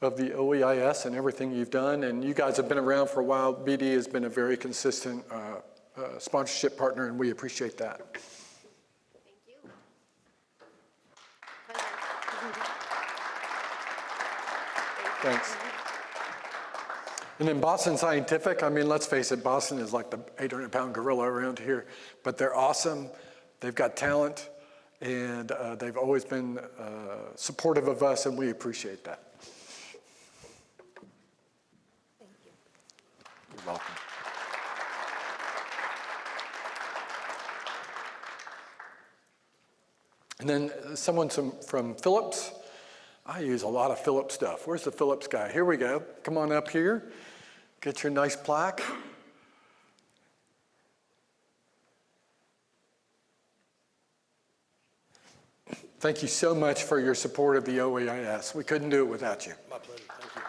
of the OEIS and everything you've done. And you guys have been around for a while. BD has been a very consistent sponsorship partner, and we appreciate that. Thanks. And then Boston Scientific, I mean, let's face it, Boston is like the 800-pound gorilla around here, but they're awesome. They've got talent, and they've always been supportive of us, and we appreciate that. Thank you. You're welcome. And then someone from Philips. I use a lot of Philips stuff. Where's the Philips guy? Here we go. Come on up here. Get your nice plaque. Thank you so much for your support of the OEIS. We couldn't do it without you. My pleasure. Thank you.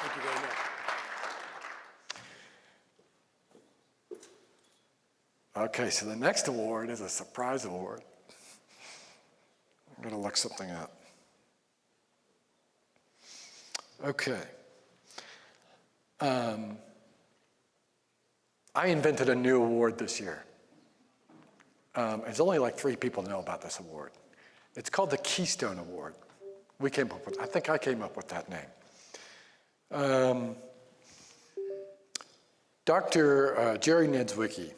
Thank you very much. Okay, so the next award is a surprise award. I'm going to look something up. Okay. I invented a new award this year. It's only like 3 people know about this award. It's called the Keystone Award. I think I came up with that name. Dr. Jerry Niedzwiecki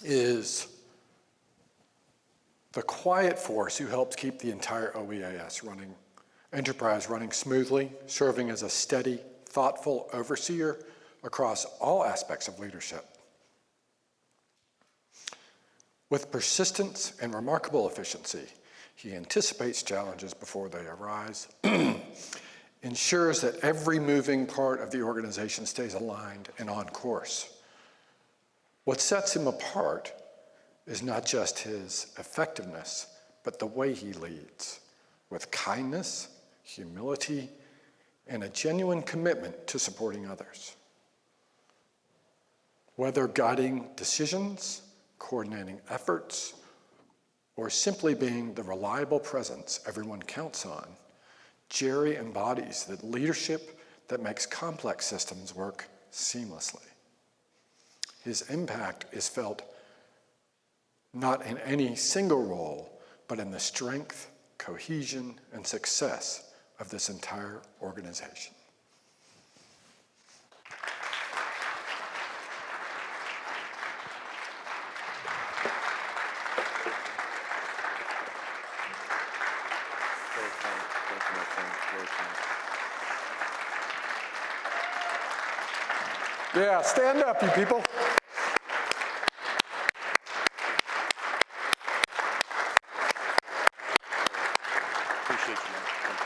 is the quiet force who helps keep the entire OEIS enterprise running smoothly, serving as a steady, thoughtful overseer across all aspects of leadership. With persistence and remarkable efficiency, he anticipates challenges before they arise, ensures that every moving part of the organization stays aligned and on course. What sets him apart is not just his effectiveness, but the way he leads, with kindness, humility, and a genuine commitment to supporting others. Whether guiding decisions, coordinating efforts, or simply being the reliable presence everyone counts on, Jerry embodies the leadership that makes complex systems work seamlessly. His impact is felt not in any single role, but in the strength, cohesion, and success of this entire organization. Yeah, stand up, you people. Appreciate you, man. Thank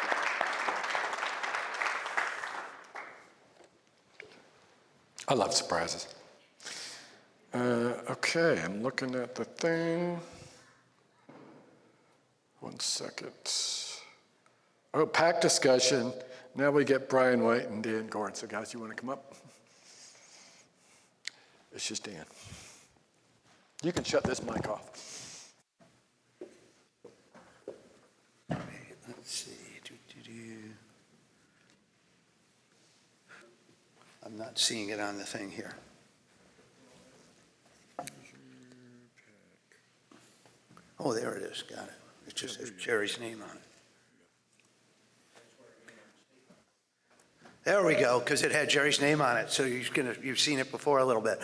you. I love surprises. Okay, I'm looking at the thing. 1 second. Oh, PAC discussion. Now we get Brian White and Dan Gordon. So guys, you want to come up? It's just Dan. You can shut this mic off. Let's see. I'm not seeing it on the thing here. Oh, there it is. Got it. It just has Jerry's name on it. There we go, because it had Jerry's name on it. So you've seen it before a little bit.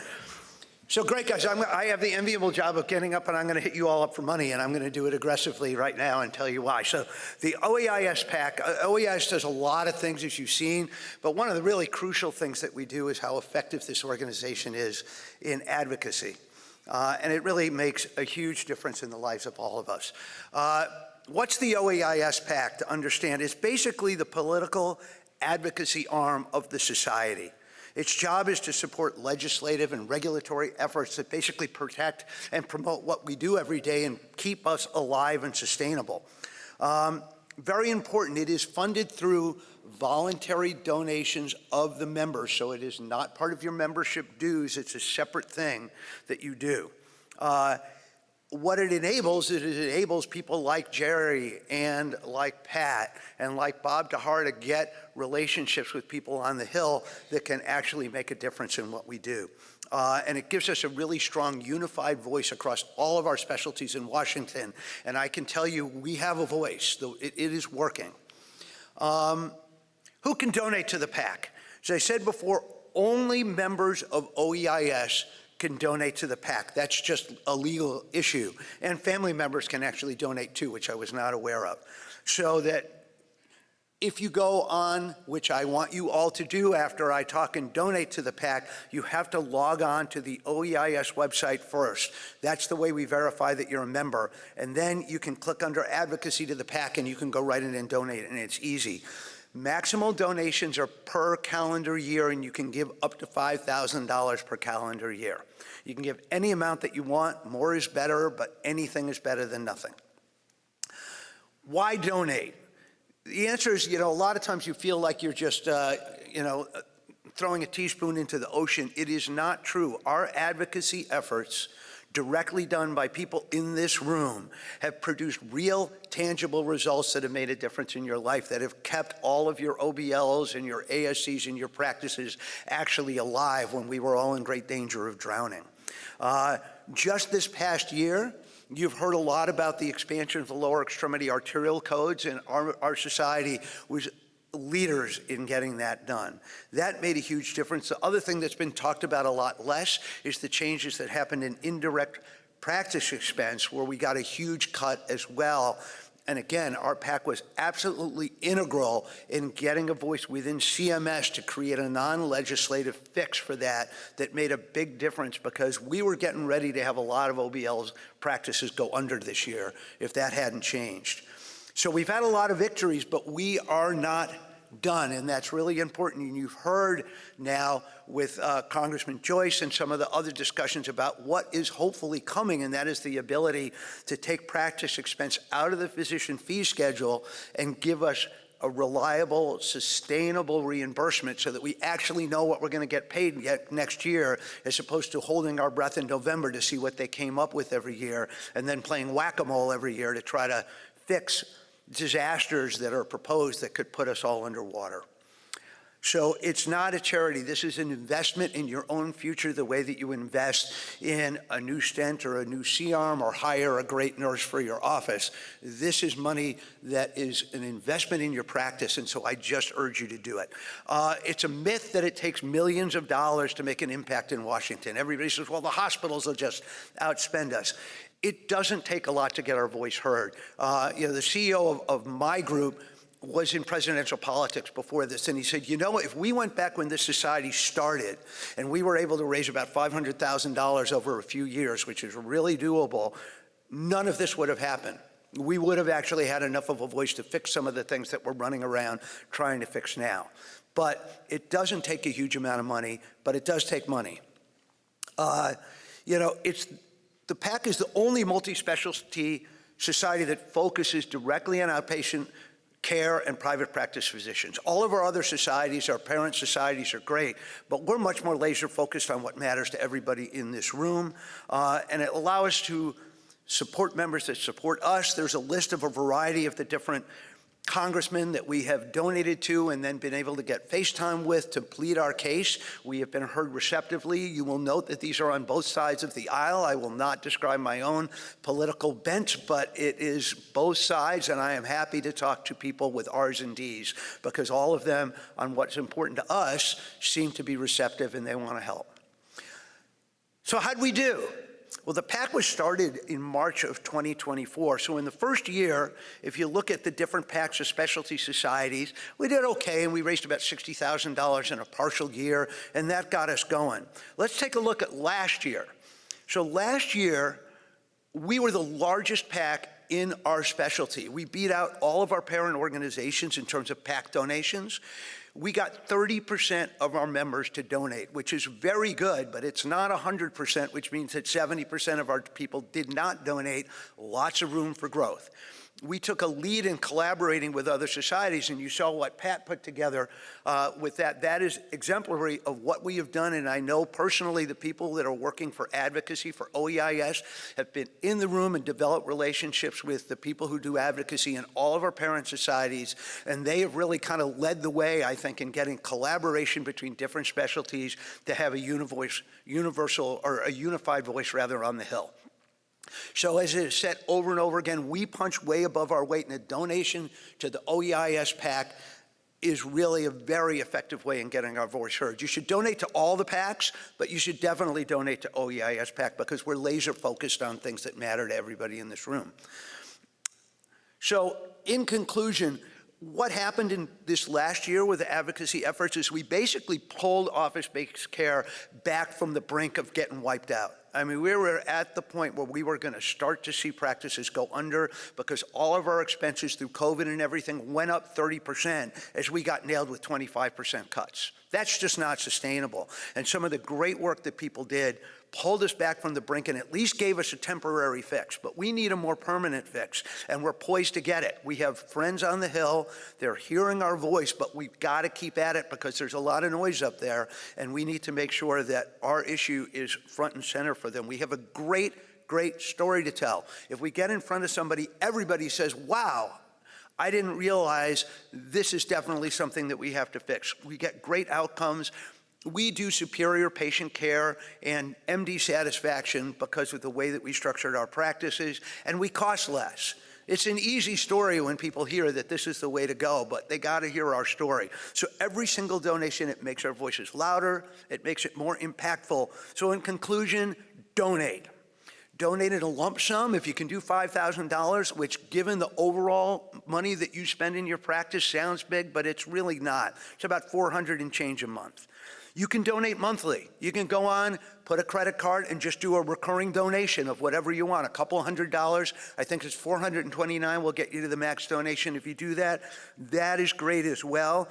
So great, guys. I have the enviable job of getting up, and I'm going to hit you all up for money, and I'm going to do it aggressively right now and tell you why. So the OEIS PAC, OEIS does a lot of things, as you've seen, but one of the really crucial things that we do is how effective this organization is in advocacy. And it really makes a huge difference in the lives of all of us. What's the OEIS PAC, to understand? It's basically the political advocacy arm of the society. Its job is to support legislative and regulatory efforts that basically protect and promote what we do every day and keep us alive and sustainable. Very important, it is funded through voluntary donations of the members, so it is not part of your membership dues, it's a separate thing that you do. What it enables is it enables people like Jerry and like Pat and like Bob DeHar to get relationships with people on the Hill that can actually make a difference in what we do. And it gives us a really strong unified voice across all of our specialties in Washington. And I can tell you we have a voice, though it is working. Who can donate to the PAC? As I said before, only members of OEIS can donate to the PAC. That's just a legal issue. And family members can actually donate too, which I was not aware of. So that if you go on, which I want you all to do after I talk, and donate to the PAC, you have to log on to the OEIS website first. That's the way we verify that you're a member. And then you can click under advocacy to the PAC and you can go right in and donate, and it's easy. Maximal donations are per calendar year, and you can give up to $5,000 per calendar year. You can give any amount that you want. More is better, but anything is better than nothing. Why donate? The answer is, a lot of times you feel like you're just, throwing a teaspoon into the ocean. It is not true. Our advocacy efforts, directly done by people in this room, have produced real, tangible results that have made a difference in your life, that have kept all of your OBLs and your ASCs and your practices actually alive when we were all in great danger of drowning. Just this past year, you've heard a lot about the expansion of the lower extremity arterial codes, and our society was leaders in getting that done. That made a huge difference. The other thing that's been talked about a lot less is the changes that happened in indirect practice expense, where we got a huge cut as well. And again, our PAC was absolutely integral in getting a voice within CMS to create a non-legislative fix for that made a big difference, because we were getting ready to have a lot of OBLs practices go under this year if that hadn't changed. So we've had a lot of victories, but we are not done, and that's really important. And you've heard now with Congressman Joyce and some of the other discussions about what is hopefully coming, and that is the ability to take practice expense out of the physician fee schedule and give us a reliable, sustainable reimbursement so that we actually know what we're going to get paid next year, as opposed to holding our breath in November to see what they came up with every year and then playing whack-a-mole every year to try to fix disasters that are proposed that could put us all underwater. So it's not a charity. This is an investment in your own future, the way that you invest in a new stent or a new C-arm or hire a great nurse for your office. This is money that is an investment in your practice, and so I just urge you to do it. It's a myth that it takes millions of dollars to make an impact in Washington. Everybody says, well, the hospitals will just outspend us. It doesn't take a lot to get our voice heard. The CEO of my group was in presidential politics before this, and he said, if we went back when this society started and we were able to raise about $500,000 over a few years, which is really doable, none of this would have happened. We would have actually had enough of a voice to fix some of the things that we're running around trying to fix now. but it doesn't take a huge amount of money, but it does take money. The PAC is the only multi-specialty society that focuses directly on outpatient care and private practice physicians. All of our other societies, our parent societies, are great, but we're much more laser focused on what matters to everybody in this room, and it allows us to support members that support us. There's a list of a variety of the different congressmen that we have donated to and then been able to get FaceTime with to plead our case. We have been heard receptively. You will note that these are on both sides of the aisle. I will not describe my own political bent, but it is both sides, and I am happy to talk to people with R's and D's because all of them on what's important to us seem to be receptive and they want to help. So how'd we do? Well, the PAC was started in March of 2024. So in the first year, if you look at the different PACs of specialty societies, we did okay, and we raised about $60,000 in a partial year, and that got us going. Let's take a look at last year. So last year, we were the largest PAC in our specialty. We beat out all of our parent organizations in terms of PAC donations. We got 30% of our members to donate, which is very good, but it's not 100%, which means that 70% of our people did not donate. Lots of room for growth. We took a lead in collaborating with other societies, and you saw what Pat put together with that. That is exemplary of what we have done, and I know personally the people that are working for advocacy for OEIS have been in the room and developed relationships with the people who do advocacy in all of our parent societies, and they have really kind of led the way, I think, in getting collaboration between different specialties to have a universal or a unified voice rather on the Hill. So as it is said over and over again, we punch way above our weight, and a donation to the OEIS PAC is really a very effective way in getting our voice heard. You should donate to all the PACs, but you should definitely donate to OEIS PAC because we're laser focused on things that matter to everybody in this room. So in conclusion, what happened in this last year with the advocacy efforts is we basically pulled office-based care back from the brink of getting wiped out. I mean, we were at the point where we were going to start to see practices go under because all of our expenses through COVID and everything went up 30% as we got nailed with 25% cuts. That's just not sustainable. And some of the great work that people did pulled us back from the brink and at least gave us a temporary fix. But we need a more permanent fix, and we're poised to get it. We have friends on the Hill. They're hearing our voice, but we've got to keep at it because there's a lot of noise up there, and we need to make sure that our issue is front and center for them. We have a great story to tell. If we get in front of somebody, everybody says, wow, I didn't realize this is definitely something that we have to fix. We get great outcomes. We do superior patient care and MD satisfaction because of the way that we structured our practices, and we cost less. It's an easy story when people hear that this is the way to go, but they got to hear our story. So every single donation, it makes our voices louder, it makes it more impactful. So in conclusion, donate. Donate in a lump sum if you can do $5,000, which given the overall money that you spend in your practice sounds big, but it's really not. It's about $400 and change a month. You can donate monthly. You can go on, put a credit card, and just do a recurring donation of whatever you want, a couple $100. I think it's $429 will get you to the max donation. If you do that, that is great as well.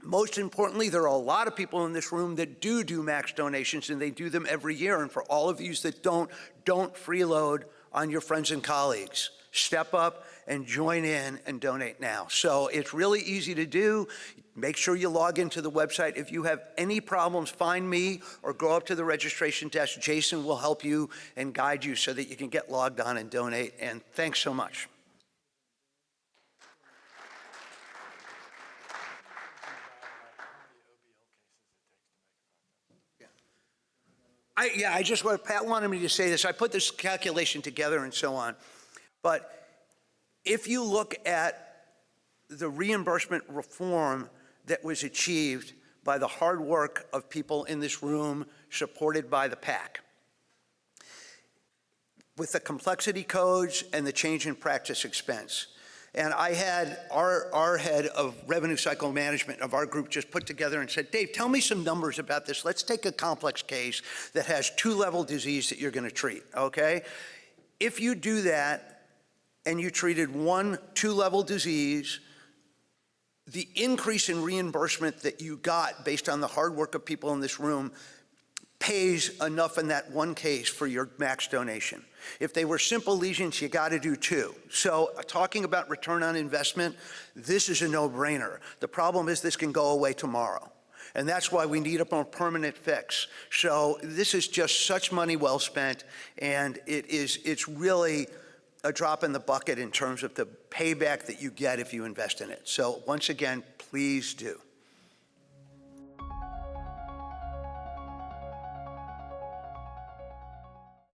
Most importantly, there are a lot of people in this room that do max donations, and they do them every year. And for all of you that don't freeload on your friends and colleagues. Step up and join in and donate now. So it's really easy to do. Make sure you log into the website. If you have any problems, find me or go up to the registration desk. Jason will help you and guide you so that you can get logged on and donate. And thanks so much. Pat wanted me to say this. I put this calculation together and so on. But if you look at the reimbursement reform that was achieved by the hard work of people in this room, supported by the PAC, with the complexity codes and the change in practice expense. And I had our head of revenue cycle management of our group just put together and said, Dave, tell me some numbers about this. Let's take a complex case that has 2-level disease that you're going to treat, okay? If you do that and you treated one 2-level disease the increase in reimbursement that you got based on the hard work of people in this room pays enough in that one case for your max donation. If they were simple lesions, you got to do 2. So talking about return on investment, this is a no-brainer. The problem is this can go away tomorrow. And that's why we need a more permanent fix. So this is just such money well spent, and it's really a drop in the bucket in terms of the payback that you get if you invest in it. So once again, please do.